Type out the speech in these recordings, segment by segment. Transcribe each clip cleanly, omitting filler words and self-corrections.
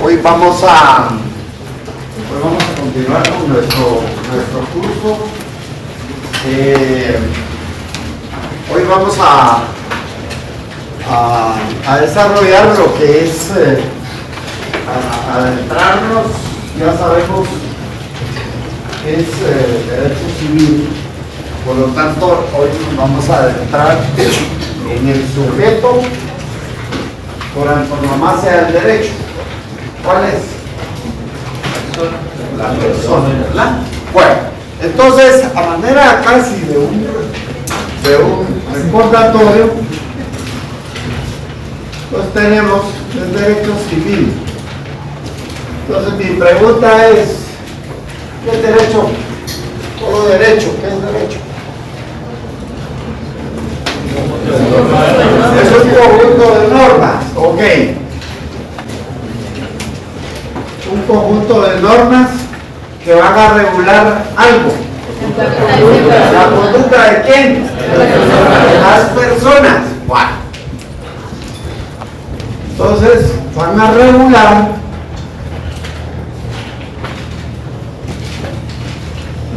Hoy vamos a continuar con nuestro curso. Hoy vamos a desarrollar lo que es adentrarnos. Ya sabemos que es derecho civil, por lo tanto hoy nos vamos a adentrar en el sujeto por antonomasia del derecho. ¿Cuál es? La persona, ¿verdad? Bueno, entonces, a manera casi de un recordatorio, pues tenemos el derecho civil. Entonces mi pregunta es, ¿qué es derecho? Todo derecho, ¿qué es derecho? Es un conjunto de normas, ok. Un conjunto de normas que van a regular algo. ¿La conducta de quién? De las personas. Bueno. Entonces, van a regular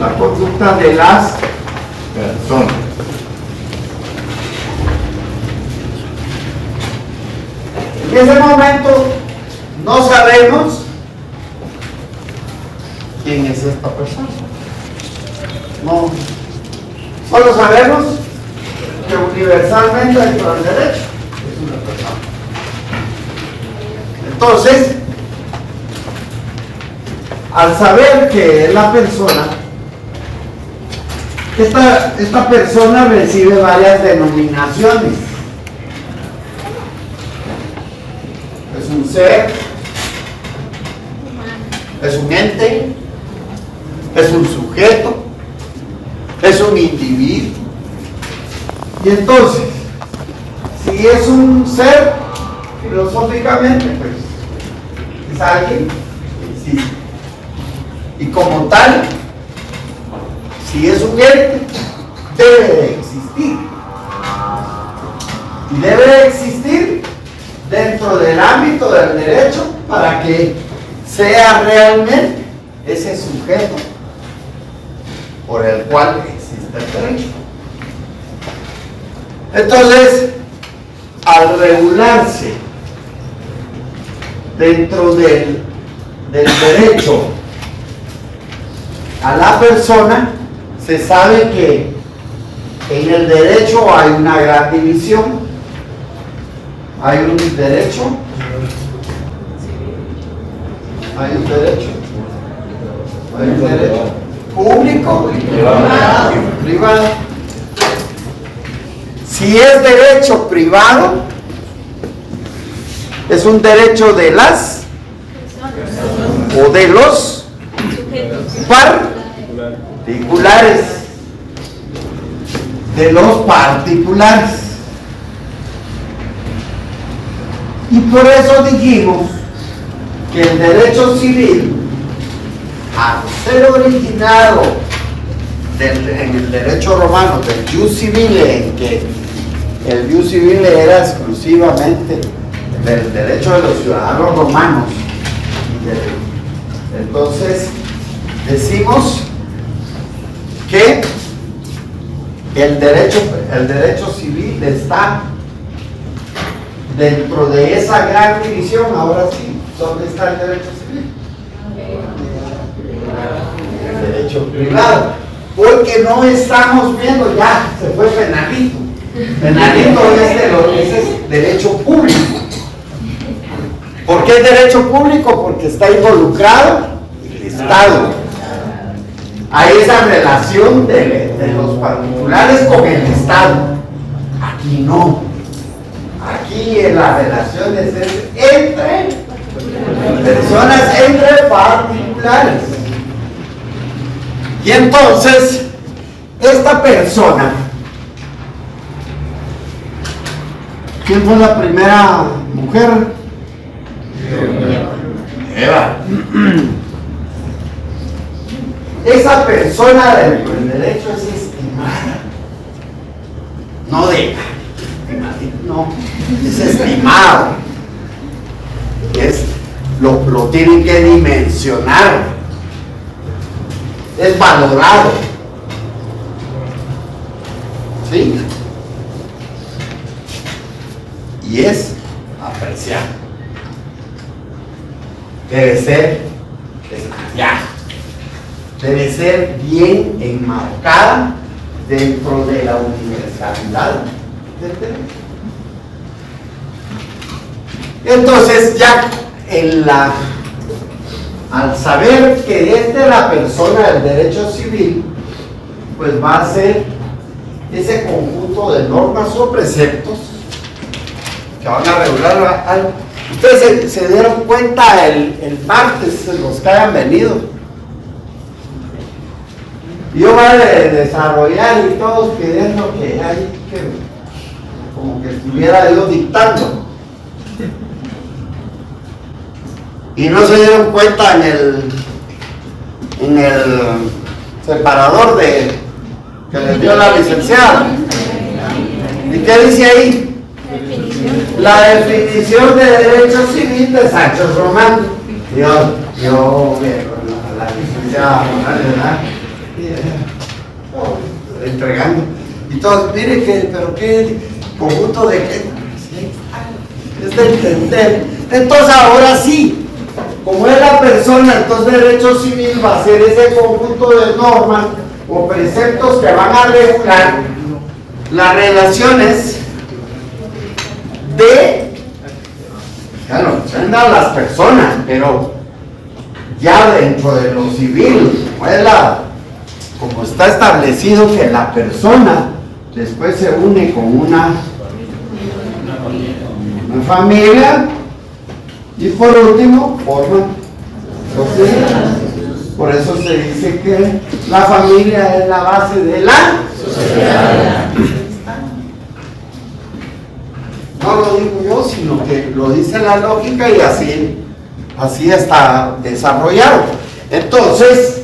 la conducta de las personas. En ese momento no sabemos quién es esta persona. No, solo sabemos que universalmente dentro del derecho es una persona. Entonces, al saber que es la persona, esta persona recibe varias denominaciones. Es un ser, es un ente, es un sujeto, es un individuo. Y entonces, si es un ser, filosóficamente, pues es alguien que existe. Y como tal, si es un ente, debe de existir. Y debe de existir dentro del ámbito del derecho para que sea realmente ese sujeto por el cual existe el derecho. Entonces, al regularse dentro del derecho a la persona, se sabe que en el derecho hay una gran división. Hay un derecho, hay un derecho público y privado. Si es derecho privado, es un derecho de las o de los particulares, de los particulares. Y por eso dijimos que el derecho civil, al ser originado en el derecho romano del jus civile, en que el jus civile era exclusivamente del derecho de los ciudadanos romanos, entonces decimos que el derecho civil está dentro de esa gran división. Ahora sí, ¿dónde está el derecho civil? El derecho privado. Porque no estamos viendo, ya se fue penalito. Penalito es derecho público. ¿Por qué es derecho público? Porque está involucrado el Estado. Hay esa relación de los particulares con el Estado. Aquí no. Aquí en las relaciones es entre personas, entre particulares. Y entonces, esta persona, ¿quién fue la primera mujer? Eva. Esa persona dentro del derecho es estimada. No de no, es estimado. Es lo tienen que dimensionar, es valorado, ¿sí? Y es apreciado. Debe ser estudiado, debe ser bien enmarcada dentro de la universalidad del derecho. Entonces ya al saber que es de la persona del derecho civil, pues va a ser ese conjunto de normas o preceptos que van a regular algo. Ustedes se dieron cuenta el martes, los que hayan venido. Yo voy a desarrollar y todos pidiendo que hay que, como que estuviera Dios dictando. Y no se dieron cuenta en el separador que les dio la licenciada. ¿Y qué dice ahí? La definición de derecho civil de Sánchez Román. Yo la licenciada ¿verdad? Entregando. Y todos, mire pero qué conjunto de qué. Es de entender. Entonces ahora sí. Como es la persona, entonces derecho civil va a ser ese conjunto de normas o preceptos que van a regular las relaciones de, ya no representan las personas, pero ya dentro de lo civil, como está establecido que la persona después se une con una familia. Y por último, forman sociedad. Por eso se dice que la familia es la base de la sociedad. No lo digo yo, sino que lo dice la lógica y así está desarrollado. Entonces,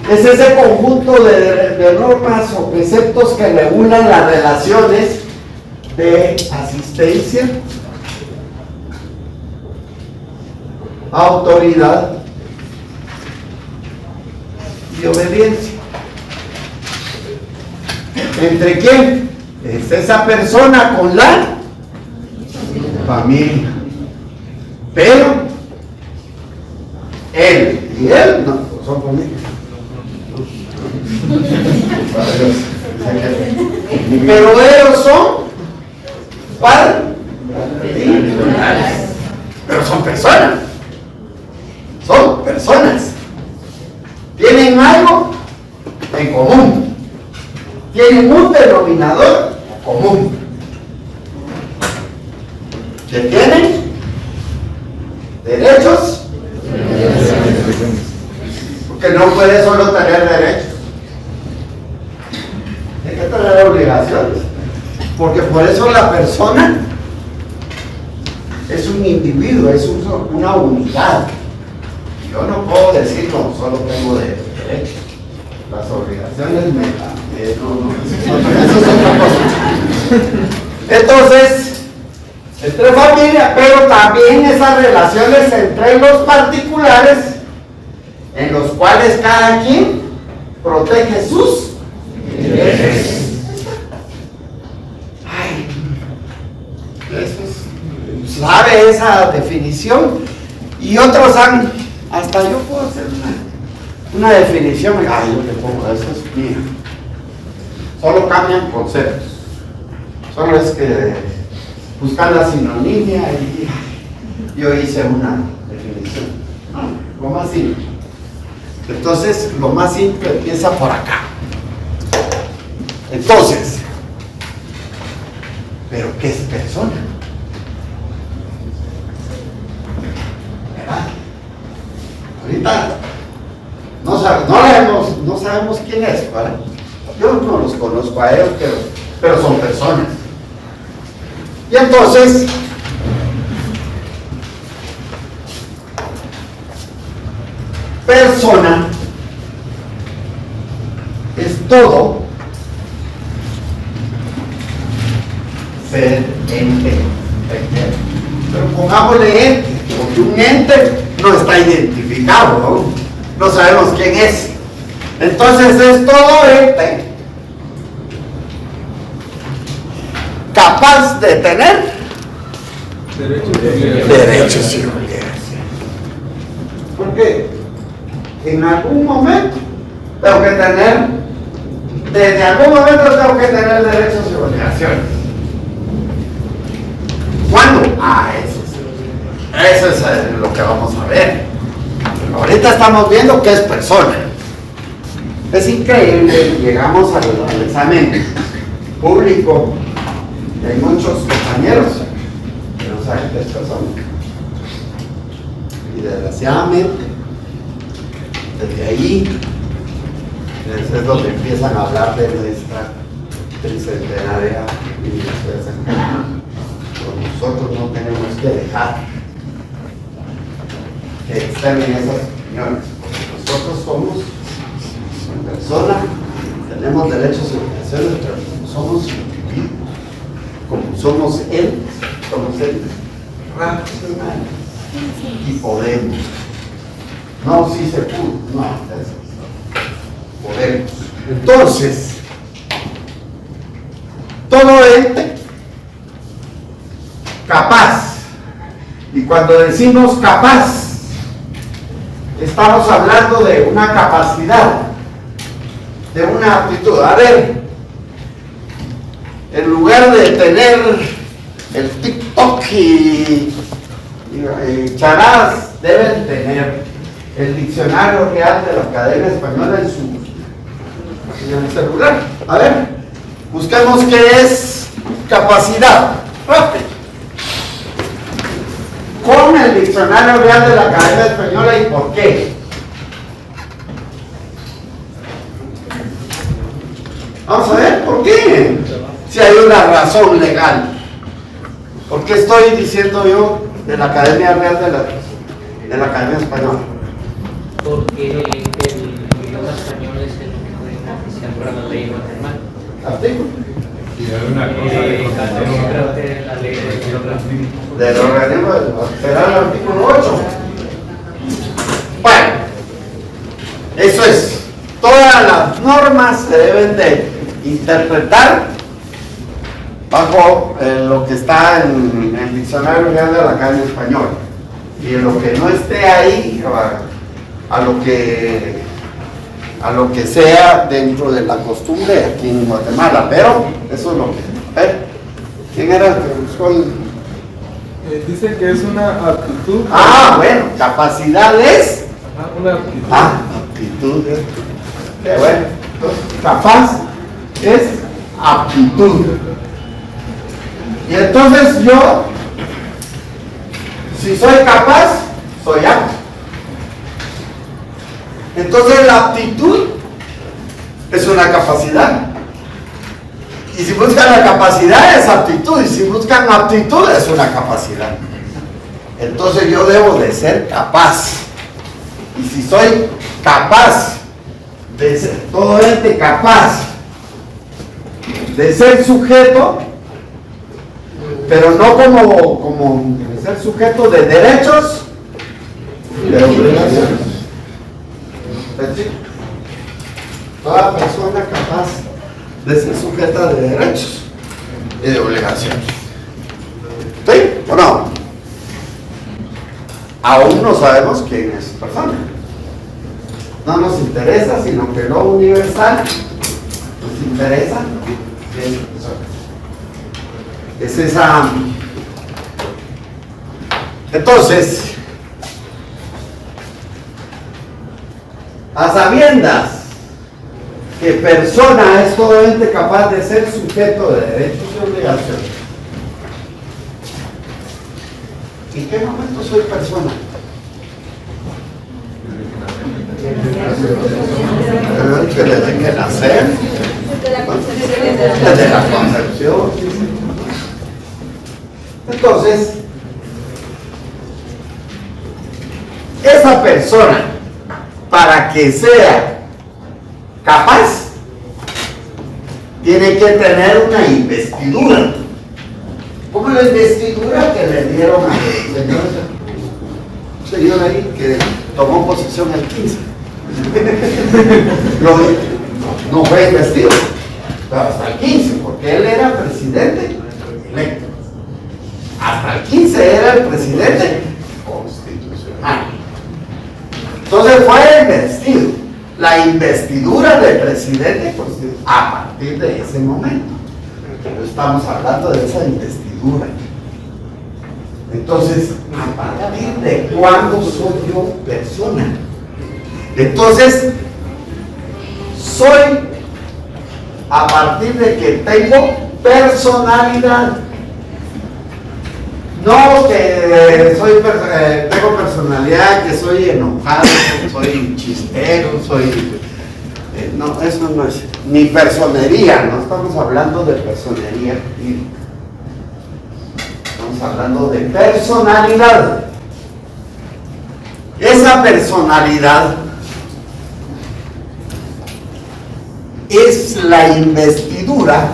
es ese conjunto de normas o preceptos que regulan las relaciones de asistencia, autoridad y obediencia. ¿Entre quién? Es esa persona con la familia. Pero él y él no son familia. Pero ellos son particulares. Pero son personas. Son personas. Tienen algo en común. Tienen un denominador común. ¿Que tienen? Derechos. Porque no puede solo tener derechos. Hay que tener obligaciones. Porque por eso la persona es un individuo, es una unidad. Yo no puedo decir, no, solo tengo derechos. Las obligaciones eso es otra cosa. Entonces, entre familia, pero también esas relaciones entre los particulares, en los cuales cada quien protege sus derechos. Ay, eso sabe esa definición, y otros hasta yo puedo hacer una definición. Ay, yo te pongo, eso es mío. Solo cambian conceptos. Solo es que buscar la sinonimia y yo hice una definición. Lo más simple. Entonces, lo más simple empieza por acá. Entonces, ¿pero qué es persona? ¿Verdad? Ahorita no sabemos quién es, ¿vale? Yo no los conozco a ellos, pero son personas. Y entonces, persona es todo ser ente, pero pongámosle ente. Porque un ente no está identificado, ¿no? No sabemos quién es. Entonces es todo ente capaz de tener derechos y obligaciones. Porque en algún momento tengo que tener, desde algún momento tengo que tener derechos y obligaciones. ¿Cuándo? Eso es lo que vamos a ver. Pero ahorita estamos viendo qué es persona. Es increíble, llegamos al examen público y hay muchos compañeros que no saben qué es persona. Y desgraciadamente, desde ahí es donde empiezan a hablar de nuestra tricentenaria universidad central. Pero nosotros no tenemos que dejar que externen esas opiniones, porque nosotros somos personas, tenemos derechos y obligaciones, pero como somos individuos, como somos él, somos él racionales y podemos. No, si se pudo, no, podemos. Entonces, todo ente capaz, y cuando decimos capaz, estamos hablando de una capacidad, de una aptitud. A ver, en lugar de tener el TikTok y charadas, deben tener el diccionario real de la Academia Española en el celular. A ver, busquemos qué es capacidad. Rápido. Con el diccionario real de la Academia Española y por qué. Vamos a ver por qué. Si hay una razón legal. ¿Por qué estoy diciendo yo de la Academia Real de la Academia Española? Porque el idioma español es el idioma oficial para la ley guatemalteca. Artículo. Y hay una cosa de Creo que la ley del organismo será el artículo 8. Bueno, eso es. Todas las normas se deben de interpretar bajo lo que está en el diccionario real de la Academia Española. Y en lo que no esté ahí, a lo que sea dentro de la costumbre aquí en Guatemala. Pero eso es lo que... A ver, ¿quién era el que buscó el...? Dice que es una aptitud. Bueno, capacidades. Una aptitud. Aptitud. Qué bueno. Entonces, capaz es aptitud. Y entonces yo, si soy capaz, soy apto. Entonces la aptitud es una capacidad. Y si buscan la capacidad es aptitud. Y si buscan aptitud es una capacidad. Entonces yo debo de ser capaz. Y si soy capaz de ser, todo ente capaz de ser sujeto, pero no como de ser sujeto de derechos y de obligaciones. Toda persona capaz de ser sujeta de derechos y de obligaciones. ¿Sí o no? Aún no sabemos quién es persona. No nos interesa, sino que lo universal nos interesa quién es persona. Es esa. Entonces, a sabiendas que persona es todo ente capaz de ser sujeto de derechos y obligaciones. ¿En qué momento soy persona? Desde que nacer, desde la concepción. Entonces, esa persona, para que sea capaz, tiene que tener una investidura. ¿Cómo la investidura que le dieron a los señores señor ahí que tomó posesión el 15. No fue investido, pero hasta el 15, porque él era presidente electo. Hasta el 15 era el presidente constitucional. Entonces fue investido. La investidura del presidente constitucional a partir de ese momento. Pero estamos hablando de esa investidura. Entonces, ¿a partir de cuándo soy yo persona? Entonces, soy a partir de que tengo personalidad. No que tengo personalidad, que soy enojado, soy chistero, no, eso no es. Ni personería, no estamos hablando de personería. Estamos hablando de personalidad. Esa personalidad es la investidura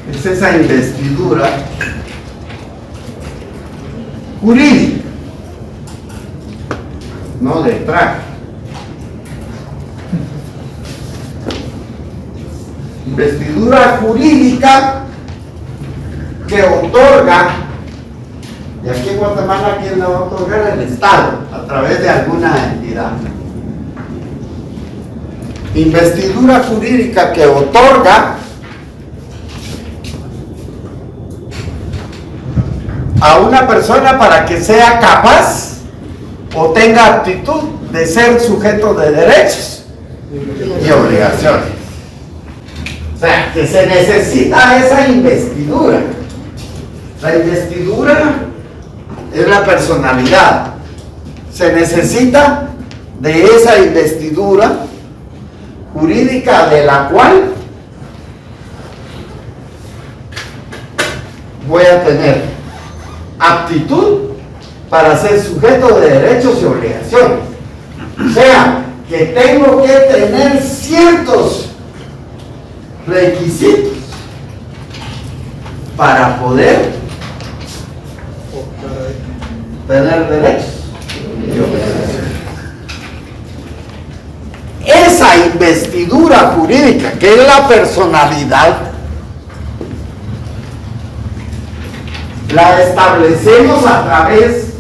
es esa investidura jurídica, no de traje. Investidura jurídica que otorga, y aquí en Guatemala, ¿quién la va a otorgar? El Estado, a través de alguna entidad. Investidura jurídica que otorga a una persona para que sea capaz o tenga aptitud de ser sujeto de derechos y obligaciones. O sea, que se necesita esa investidura. La investidura es la personalidad. Se necesita de esa investidura jurídica de la cual voy a tener aptitud para ser sujeto de derechos y obligaciones. O sea, que tengo que tener ciertos requisitos para poder tener derechos y obligaciones. Esa investidura jurídica, que es la personalidad, la establecemos a través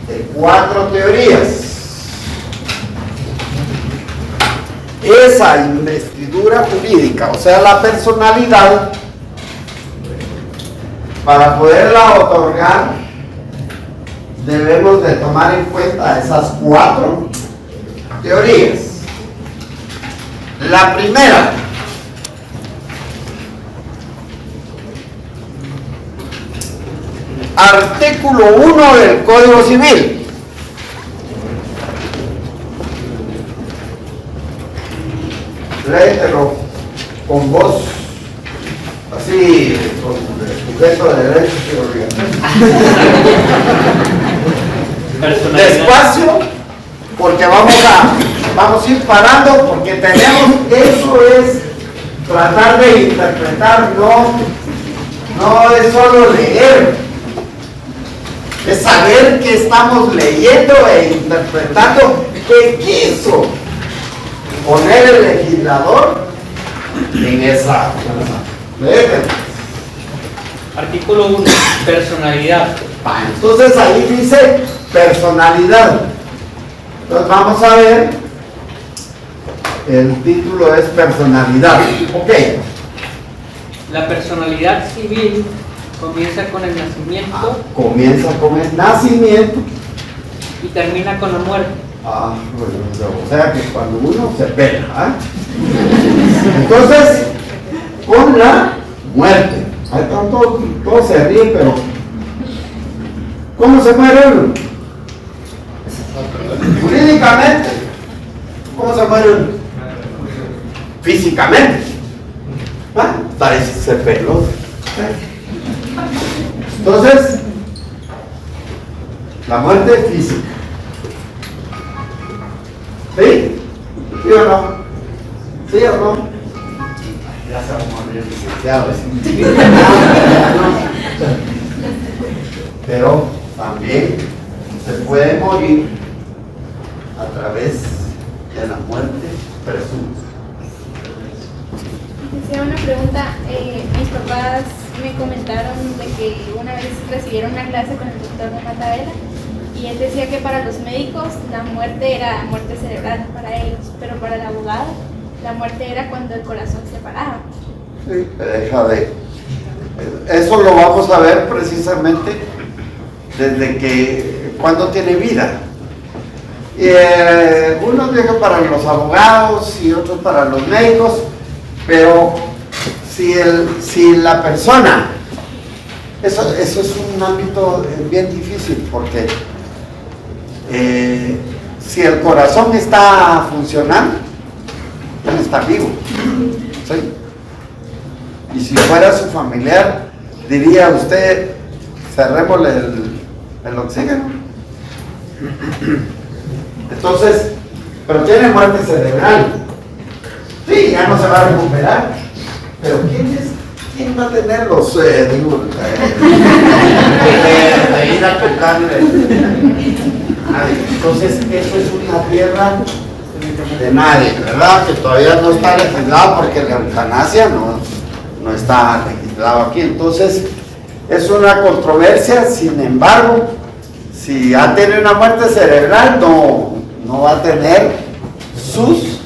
de 4 teorías. Esa investidura jurídica, o sea, la personalidad, para poderla otorgar, debemos de tomar en cuenta esas 4 teorías. La primera, artículo 1 del Código Civil. Léetelo con voz, así, con el sujeto de derechos y obligaciones. Despacio, porque vamos a ir parando, porque tenemos, eso es tratar de interpretar, no es solo leer, es saber qué estamos leyendo e interpretando, qué quiso poner el legislador en esa. Artículo 1, personalidad. Entonces ahí dice personalidad. Entonces vamos a ver, el título es personalidad. Ok. La personalidad civil comienza con el nacimiento. Comienza con el nacimiento Y termina con la muerte. Bueno, o sea que cuando uno se pela, entonces, con la muerte. Ahí todos se ríen, pero ¿cómo se muere uno? Jurídicamente, ¿cómo se muere uno? Físicamente. Parece que se peló. Entonces, la muerte física. ¿Sí? ¿Sí o no? ¿Sí o no? Ya se va a morir licenciado. Pero también se puede morir a través de la muerte presunta. Hacía una pregunta. Mis papás me comentaron de que una vez recibieron una clase con el doctor de Matadela y él decía que para los médicos la muerte era muerte cerebral para ellos, pero para el abogado la muerte era cuando el corazón se paraba. Sí, deja de. Eso lo vamos a ver precisamente desde que cuando tiene vida. Y unos dicen para los abogados y otros para los médicos, pero si la persona, eso es un ámbito bien difícil porque si el corazón está funcionando, él está vivo, ¿sí? Y si fuera su familiar, diría usted, cerrémosle el oxígeno. Entonces, pero tiene muerte cerebral. Sí, ya no se va a recuperar. Pero ¿quién va a tener los, de ir a tocarle? Entonces, eso es una tierra de nadie, ¿verdad? Que todavía no está legislado porque la eutanasia no está legislado aquí. Entonces, es una controversia. Sin embargo, si ha tenido una muerte cerebral, no va a tener sus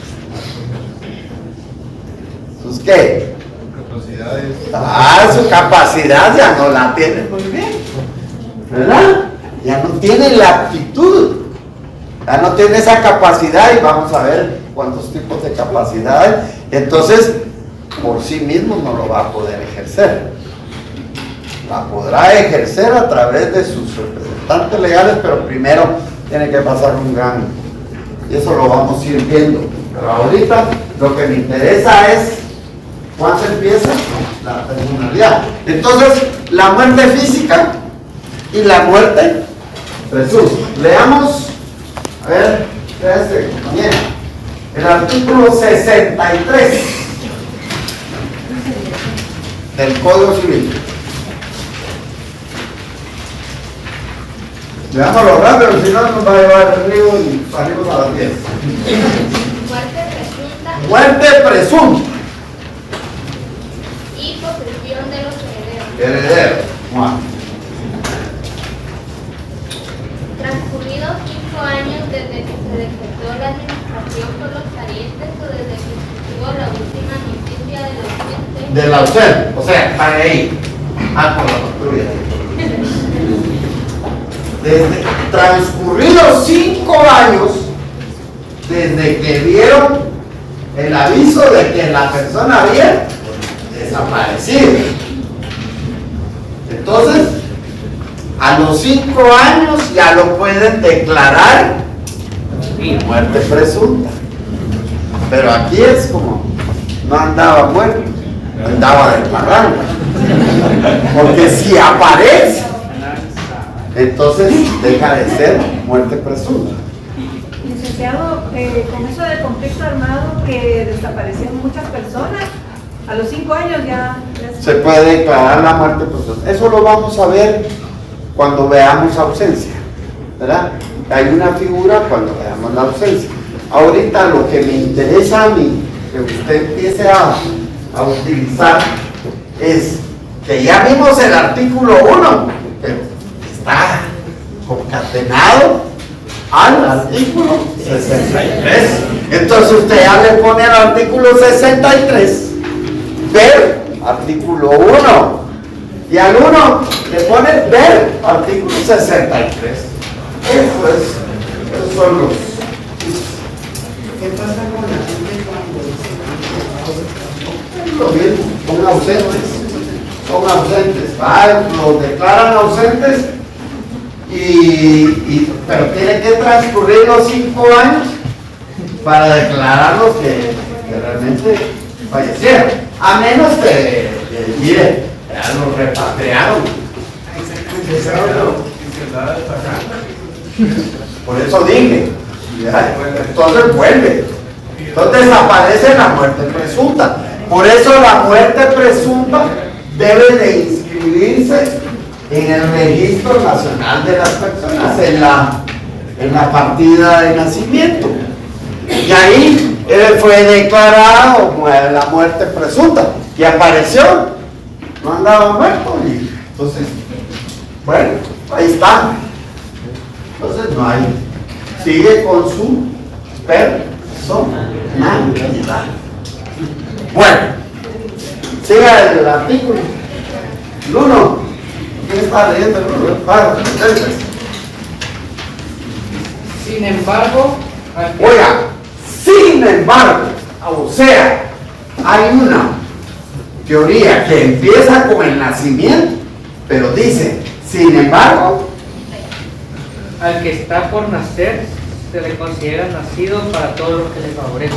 ¿qué? Capacidades. Su capacidad ya no la tiene muy bien, ¿verdad? Ya no tiene la aptitud, ya no tiene esa capacidad y vamos a ver cuántos tipos de capacidades. Entonces, por sí mismo no lo va a poder ejercer. La podrá ejercer a través de sus representantes legales, pero primero tiene que pasar un gran, y eso lo vamos a ir viendo. Pero ahorita lo que me interesa es cuándo empieza la personalidad. Entonces, la muerte física y la muerte presunta. Leamos, a ver, compañera, el artículo 63 del Código Civil. Leámoslo rápido, si no nos va a llevar el río y salimos a las 10. Muerte presunta Muerte presunta. y posesión de los herederos. Heredero. Juan. Transcurridos 5 años desde que se decretó la administración por los parientes o desde que se tuvo la última noticia del ausente. Del ausente, o sea, para ahí. Por la patrulla. Desde transcurridos 5 años desde que vieron el aviso de que la persona había desaparecido. Entonces, a los 5 años ya lo pueden declarar muerte presunta. Pero aquí es como no andaba muerto, andaba de parranda. Porque si aparece, entonces deja de ser muerte presunta. Licenciado, con eso del conflicto armado que desaparecieron muchas personas, a los 5 años ya Se puede declarar la muerte presunta. Eso lo vamos a ver cuando veamos ausencia, ¿verdad? Hay una figura cuando veamos la ausencia. Ahorita lo que me interesa a mí, que usted empiece a utilizar, es que ya vimos el artículo 1, pero está concatenado al artículo 63. Entonces usted ya le pone al artículo 63, ver artículo 1, y al 1 le pone ver artículo 63. Esos son los. ¿Qué pasa con la gente cuando lo mismo, son ausentes? Son ausentes, los declaran ausentes, pero tiene que transcurrir los 5 años para declararlos que realmente fallecieron, a menos que mire, ya los repatriaron. Por eso dije, ya, entonces vuelve. Entonces desaparece la muerte presunta. Por eso la muerte presunta debe de inscribirse en el Registro Nacional de las Personas, en la partida de nacimiento. Y ahí él fue declarado como la muerte presunta y apareció, no andaba muerto. Y entonces, bueno, ahí está. Entonces no hay, sigue con su personalidad. Bueno, siga el artículo. Luno, ¿quién está leyendo el Luno? Sin embargo, Oiga, sin embargo, o sea, hay una teoría que empieza con el nacimiento, pero dice, sin embargo, al que está por nacer se le considera nacido para todo lo que le favorece.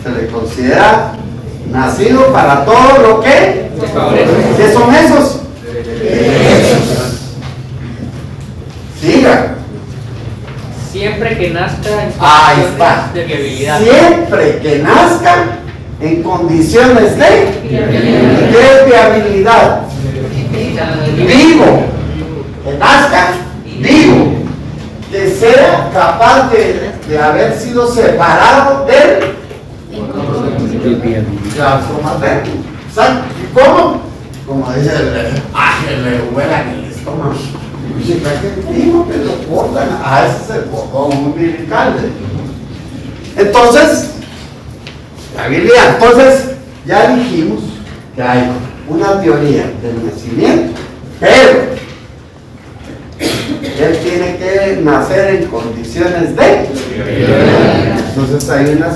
se le considera nacido para todo lo que Le favorece. ¿qué son esos? Siga. Siempre que nazca en Ahí está. condiciones de viabilidad. Siempre que nazca en condiciones de viabilidad. Vivo. Que nazca vivo. Que sea capaz de haber sido separado del materno. ¿Sabe? ¿Y cómo? Como dice le huela en el estómago. Dice, ¿qué digo? Que lo cortan. Ese es el cordón umbilical. Entonces, la Biblia, ya dijimos que hay una teoría del nacimiento, pero él tiene que nacer en condiciones de. Entonces hay una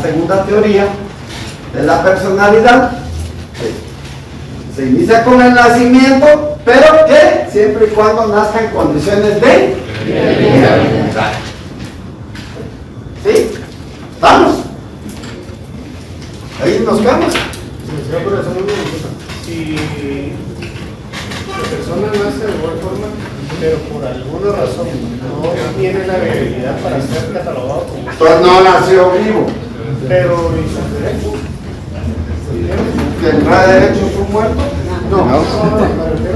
segunda teoría de la personalidad. Se inicia con el nacimiento, pero que siempre y cuando nazca en condiciones de viabilidad. ¿Sí? ¿Vamos? Ahí nos quedamos. Si la persona nace de igual forma, pero por alguna razón no tiene la habilidad para ser catalogado como, Pues no nació vivo. pero ¿y sus derechos? ¿Tendrá derecho a su muerto? No. Me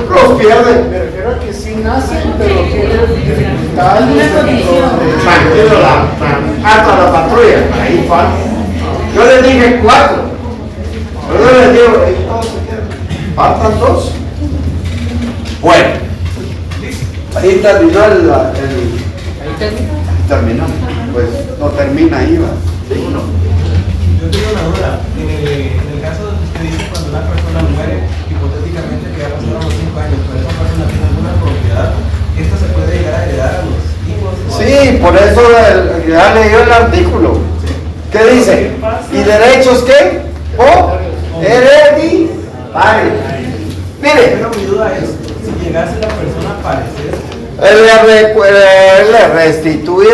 Los pierde. refiero a que sí nacen, pero tienen dificultades. Tranquilo, hasta la patrulla. Ahí falta. Yo le dije 4. Pero yo les digo, ahí todos se quedan. Faltan 2. Bueno. Ahí terminó terminó. Pues no termina ahí, va. Yo tengo una duda. En el caso de que usted dice cuando una persona muere, hipotéticamente que ya pasaron los 5 años, pero esa persona tiene alguna propiedad, ¿esto se puede llegar a heredar a los hijos? Sí, por eso ya leyó el artículo. ¿Qué dice? ¿Y derechos qué? O hereditarios. Mire, Pero mi duda es, si llegase la persona a fallecer, él le restituye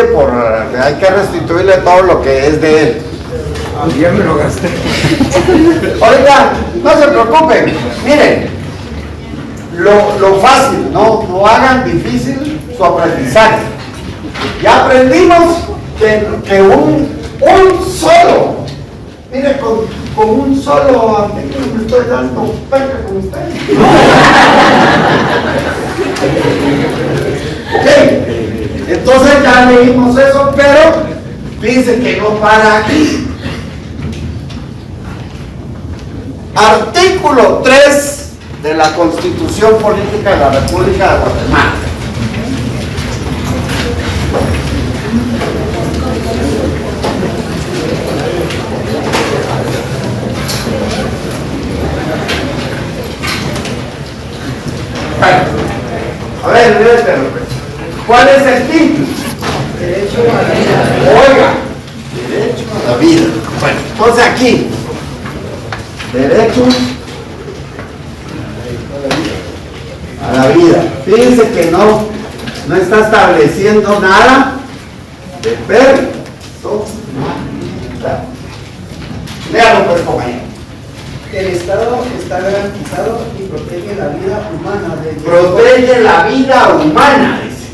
hay que restituirle todo lo que es de él. Ya me lo gasté. Ahorita, no se preocupen, miren, lo fácil, no hagan difícil su aprendizaje. Ya aprendimos que un solo, mire, con un solo artículo me estoy dando peca con ustedes. Ok, entonces ya leímos eso, pero fíjense que no para aquí. Artículo 3 de la Constitución Política de la República de Guatemala. Bueno, a ver, léetelo, pues. ¿Cuál es el título? Derecho a la vida. Oiga, derecho a la vida. Bueno, entonces aquí, derecho a la vida. Fíjense que no está estableciendo nada de personalidad. Léalo, pues, compañero. El Estado está garantizado y protege la vida humana. Protege la vida humana, dice.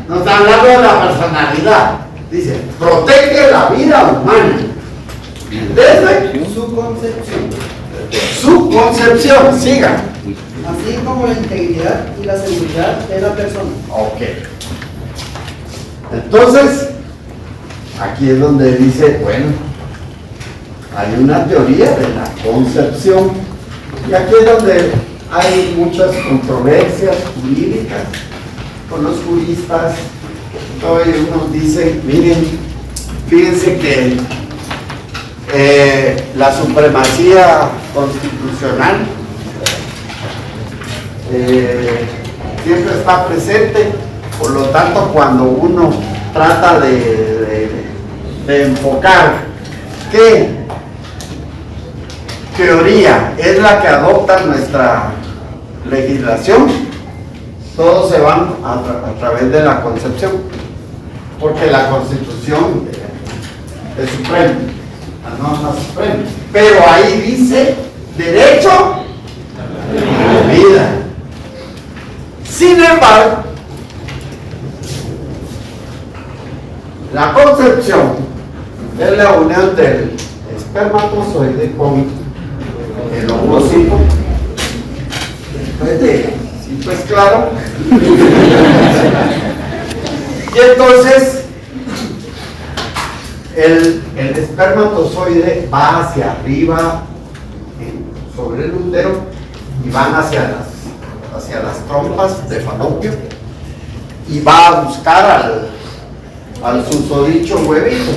Nos está hablando de la personalidad. Dice, protege la vida humana desde Su concepción, su concepción. Siga. así como la integridad y la seguridad de la persona. Ok. Entonces, aquí es donde dice, bueno, hay una teoría de la concepción. Y aquí es donde hay muchas controversias jurídicas con los juristas. Hoy unos dicen, miren, fíjense que la supremacía constitucional siempre está presente, por lo tanto cuando uno trata de enfocar qué teoría es la que adopta nuestra legislación, todos se van a través de la concepción, porque la Constitución es suprema, la norma suprema, pero ahí dice derecho a la vida. Sin embargo, la concepción es la unión del espermatozoide con el ovocito. Pues claro. Y entonces el espermatozoide va hacia arriba sobre el útero y van hacia las trompas de falopio y va a buscar al susodicho huevito.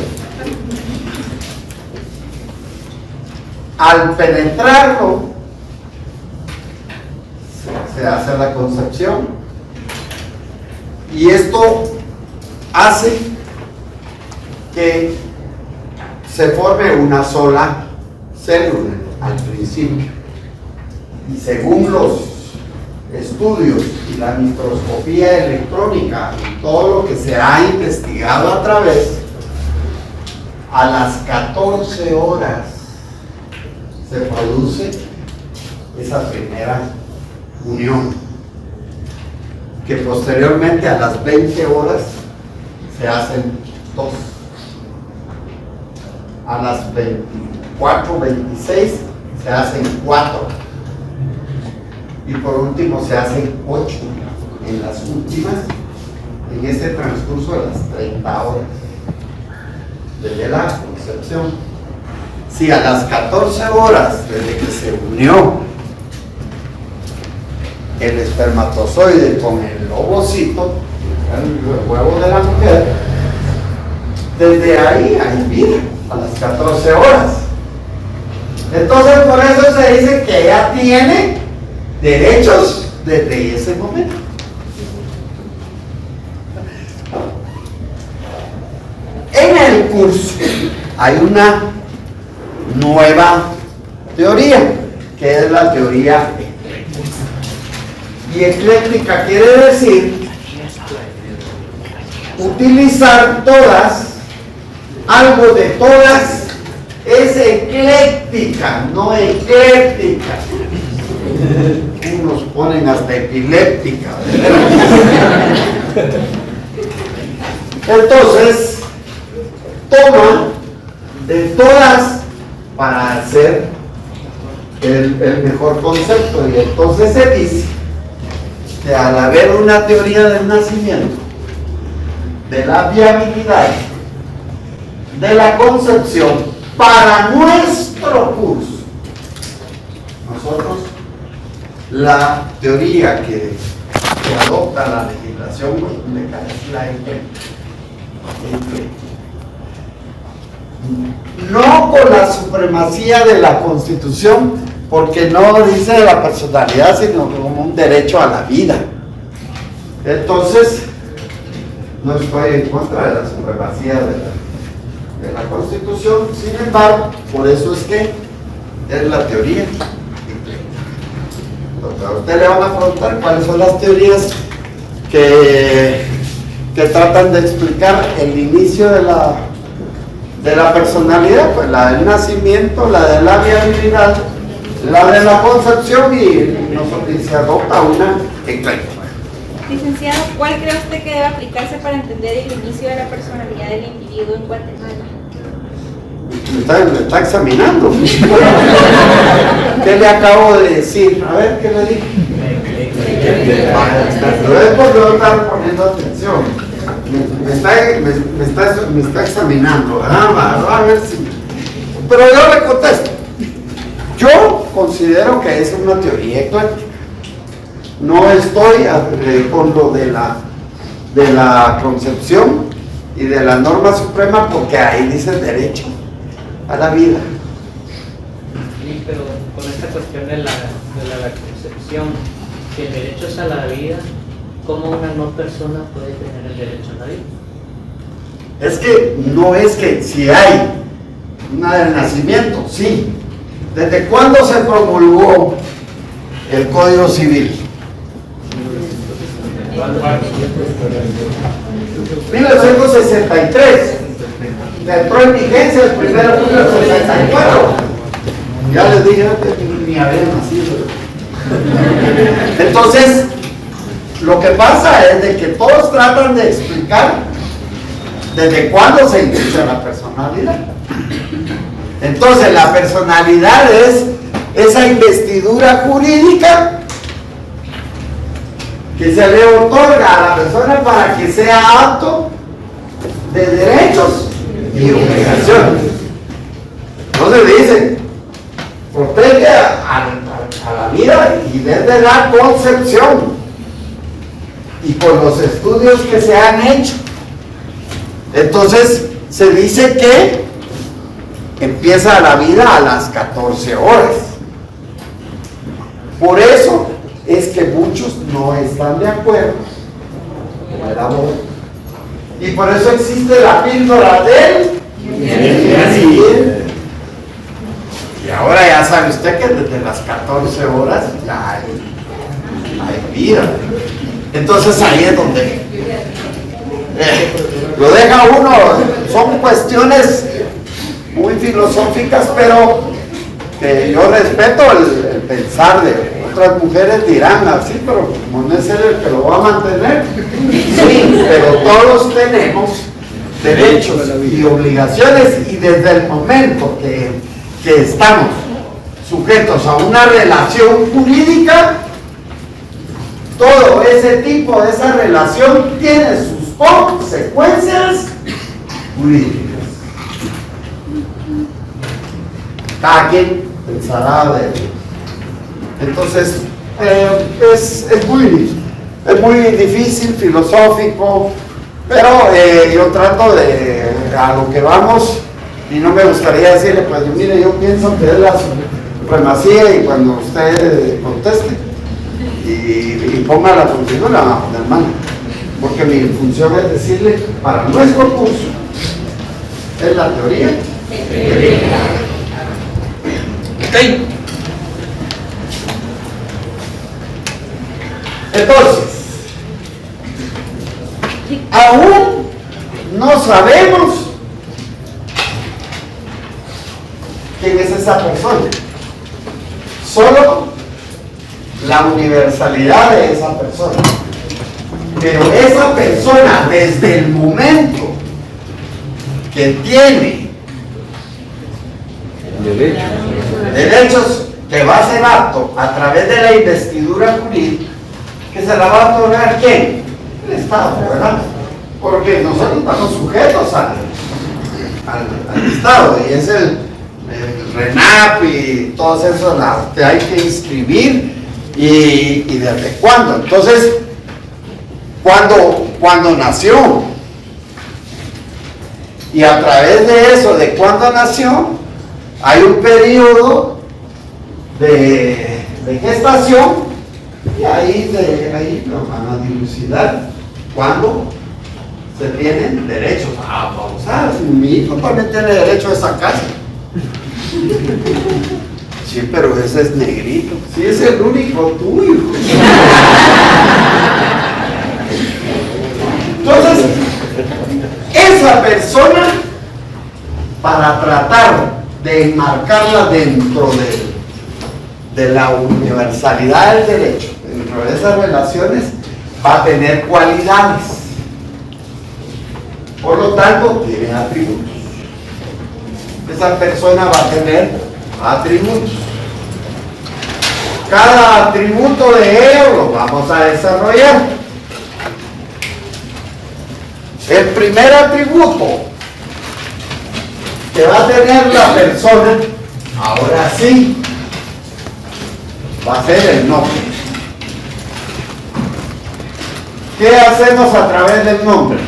Al penetrarlo se hace la concepción, y esto hace que se forme una sola célula al principio, y según los estudios y la microscopía electrónica y todo lo que se ha investigado a través, a las 14 horas se produce esa primera unión, que posteriormente a las 20 horas se hacen dos, a las 24, 26 se hacen 4, y por último se hacen 8 en las últimas, en ese transcurso de las 30 horas desde la concepción. Si a las 14 horas desde que se unió el espermatozoide con el ovocito, el huevo de la mujer, desde ahí hay vida, a las 14 horas. Entonces por eso se dice que ella tiene derechos desde ese momento. En el curso hay una nueva teoría, que es la teoría ecléctica. Y ecléctica quiere decir utilizar todas, algo de todas, es ecléctica, no ecléctica. Unos ponen hasta epiléptica. Entonces, toma de todas para hacer el mejor concepto, y entonces se dice que al haber una teoría del nacimiento, de la viabilidad, de la concepción, para nuestro curso, nosotros la teoría que adopta la legislación guatemalteca es la ecléctica. No con la supremacía de la Constitución, porque no dice de la personalidad, sino como un derecho a la vida. Entonces, no estoy en contra de la supremacía de la Constitución, sin embargo, por eso es que es la teoría. Entonces, a usted le van a preguntar cuáles son las teorías que tratan de explicar el inicio de la personalidad, pues la del nacimiento, la de la viabilidad, la de la concepción, y se adopta una ecléctica. Licenciado, ¿cuál cree usted que debe aplicarse para entender el inicio de la personalidad del individuo en Guatemala? Me está examinando. ¿Qué le acabo de decir? A ver, ¿qué le dije? Pero es por no estar poniendo atención. Me está examinando, ¿verdad? Va a ver si... Pero yo le contesto. Yo considero que es una teoría ecléctica. No estoy con lo de la concepción y de la norma suprema, porque ahí dice derecho a la vida. Sí, pero con esta cuestión de la concepción, que el derecho es a la vida, ¿cómo una no persona puede tener el derecho a la vida? Es que no es que si hay una del nacimiento, sí. ¿Desde cuándo se promulgó el Código Civil? 1963. Entró en vigencia el 1 de julio del 64. Ya les dije que ni había nacido. Entonces, lo que pasa es de que todos tratan de explicar desde cuándo se inicia la personalidad. Entonces, la personalidad es esa investidura jurídica que se le otorga a la persona para que sea apto de derechos y obligaciones. Entonces dice, protege a la vida y desde la concepción y con los estudios que se han hecho. Entonces se dice que empieza la vida a las 14 horas. Por eso es que muchos no están de acuerdo con el aborto. Y por eso existe la píldora del y ahora ya sabe usted que desde las 14 horas ya hay vida. Entonces ahí es donde lo deja uno. Son cuestiones muy filosóficas, pero que yo respeto el pensar de otras mujeres. Dirán así, pero como no es él el que lo va a mantener. Sí, pero todos tenemos derechos y obligaciones, y desde el momento que estamos sujetos a una relación jurídica, todo ese tipo de esa relación tiene sus consecuencias jurídicas. Cada quien pensará de ello. Entonces, es muy difícil, filosófico, pero yo trato de, a lo que vamos, y no me gustaría decirle, pues mire, yo pienso que es la supremacía, y cuando usted conteste y ponga la consigna, hermano, porque mi función es decirle, para nuestro curso, es la teoría. Ok. Entonces, aún no sabemos quién es esa persona, solo la universalidad de esa persona. Pero esa persona, desde el momento que tiene derechos, que va a ser apto a través de la investidura jurídica, que se la va a otorgar ¿quién? El Estado, ¿verdad? Porque nosotros estamos sujetos al Estado, y es el RENAP y todos esos que hay que inscribir, y desde cuándo. Entonces, cuando nació, y a través de eso, de cuándo nació, hay un periodo de gestación, y ahí nos van a dilucidar cuándo se tienen derechos. Vamos a ver, mi hijo también tiene derecho a esa casa. Sí, pero ese es negrito. Sí, es el único tuyo. Entonces, esa persona, para tratar de enmarcarla dentro de la universalidad del derecho, dentro de esas relaciones, va a tener cualidades. Por lo tanto, tiene atributos. Esa persona va a tener atributos. Cada atributo de ellos lo vamos a desarrollar. El primer atributo que va a tener la persona, ahora sí, va a ser el nombre. ¿Qué hacemos a través del nombre?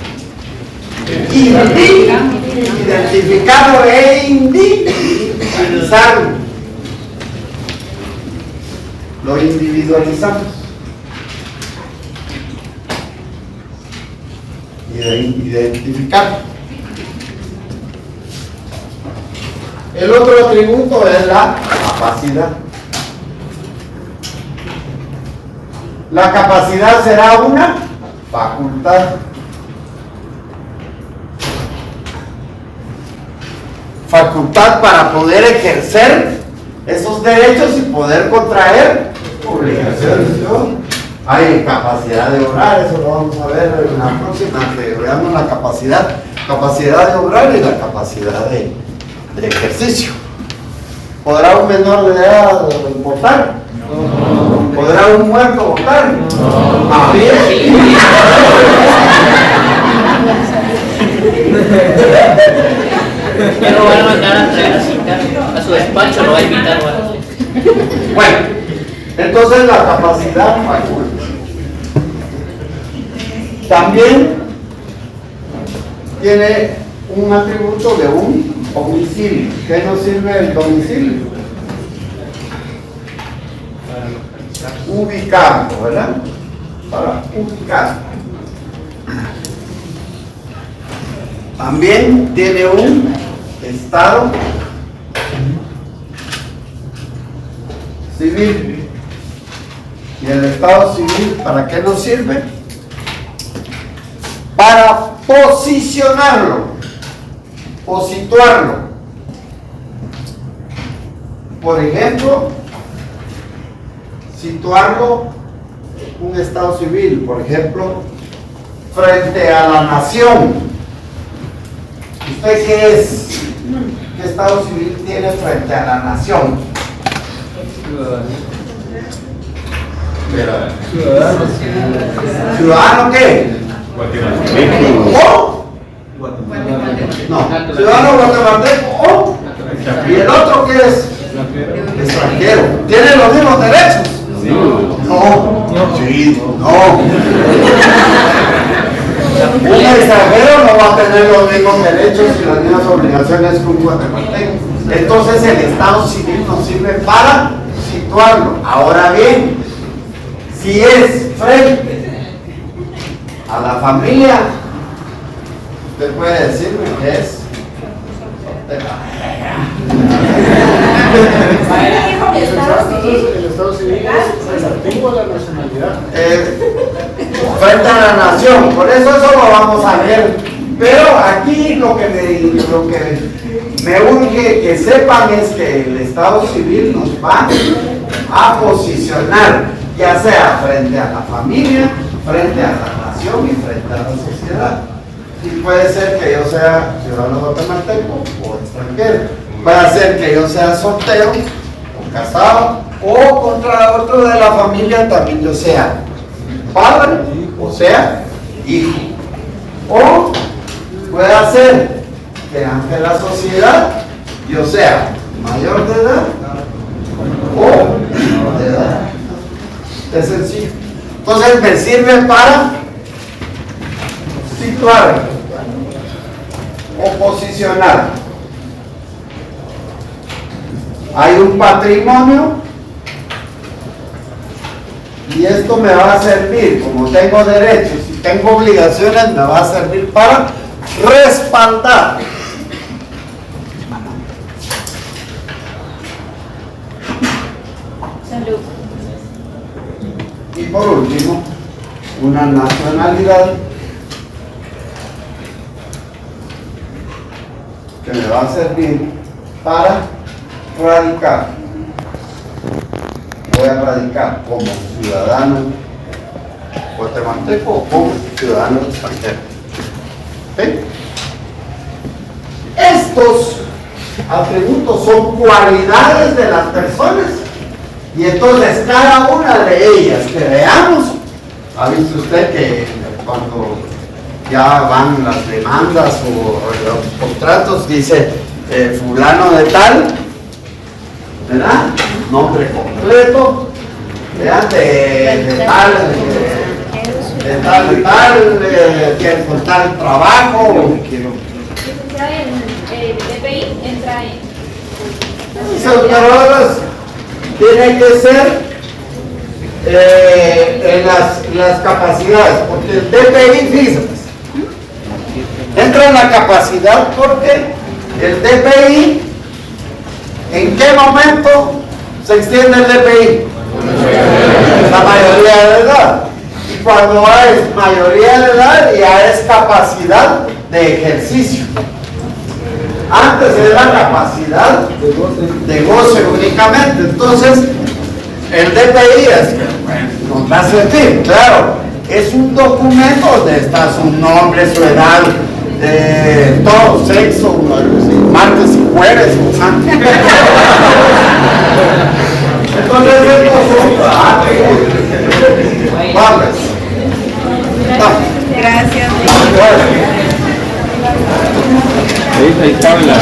Identificarlo e individualizarlo. Lo individualizamos. Identificarlo. El otro atributo es la capacidad. La capacidad será una facultad. Facultad para poder ejercer esos derechos y poder contraer obligaciones. Hay capacidad de obrar, eso lo vamos a ver en la próxima, que veamos la capacidad de obrar y la capacidad de ejercicio. ¿Podrá un menor de edad votar? No. ¿Podrá un muerto votar? No. ¿Ah, bien? Ya lo van a mandar a traer a su despacho, lo va a invitar. Bueno, entonces la capacidad faculta. También tiene un atributo de un domicilio. ¿Qué nos sirve el domicilio? Ubicarlo, ¿verdad? Para ubicar. También tiene un estado civil. ¿Y el estado civil para qué nos sirve? Para posicionarlo o situarlo. Por ejemplo, situarlo un estado civil, por ejemplo, frente a la nación. ¿Usted qué es? ¿Qué estado civil tiene frente a la nación? ¿Ciudadano qué? ¿O? No, ciudadano guatemalteco o. ¿Y el otro qué es? Extranjero. ¿Tiene los mismos derechos? No. Sí, no. Un extranjero no va a tener los mismos derechos y las mismas obligaciones que un guatemalteco. Entonces el estado civil nos sirve para situarlo. Ahora bien, si es frente a la familia, usted puede decirme que es El Estado civil es relativo a la nacionalidad. Frente a la nación, por eso lo vamos a ver. Pero aquí lo que me urge que sepan es que el Estado civil nos va a posicionar, ya sea frente a la familia, frente a la nación y frente a la sociedad. Y puede ser que yo sea ciudadano guatemalteco o extranjero. Puede ser que yo sea soltero o casado, o contra otro de la familia también yo sea padre o sea hijo. O puede ser que ante la sociedad yo sea mayor de edad o menor de edad. Es sencillo. Entonces me sirve para situar o posicionar. Hay un patrimonio y esto me va a servir, como tengo derechos y tengo obligaciones, me va a servir para respaldar Salud. y por último una nacionalidad que me va a servir para radicar. Voy a radicar como ciudadano guatemalteco o ciudadano extranjero. ¿Sí? Estos atributos son cualidades de las personas y entonces cada una de ellas que veamos, ha visto usted que cuando ya van las demandas o los contratos dice fulano de tal, ¿verdad? Nombre completo, ¿verdad? De tal, quiere contar trabajo. El DPI entra en... Pero tiene que ser en las capacidades, porque el DPI, fíjense, entra en la capacidad porque el DPI, ¿en qué momento se extiende el DPI? La mayoría de edad. Y cuando es mayoría de edad ya es capacidad de ejercicio. Antes era capacidad de goce únicamente. Entonces, el DPI nos va a servir, claro. Es un documento donde está su nombre, su edad, todo, sexo, martes y jueves. Entonces, estos son vamos. Gracias. Ahí está la...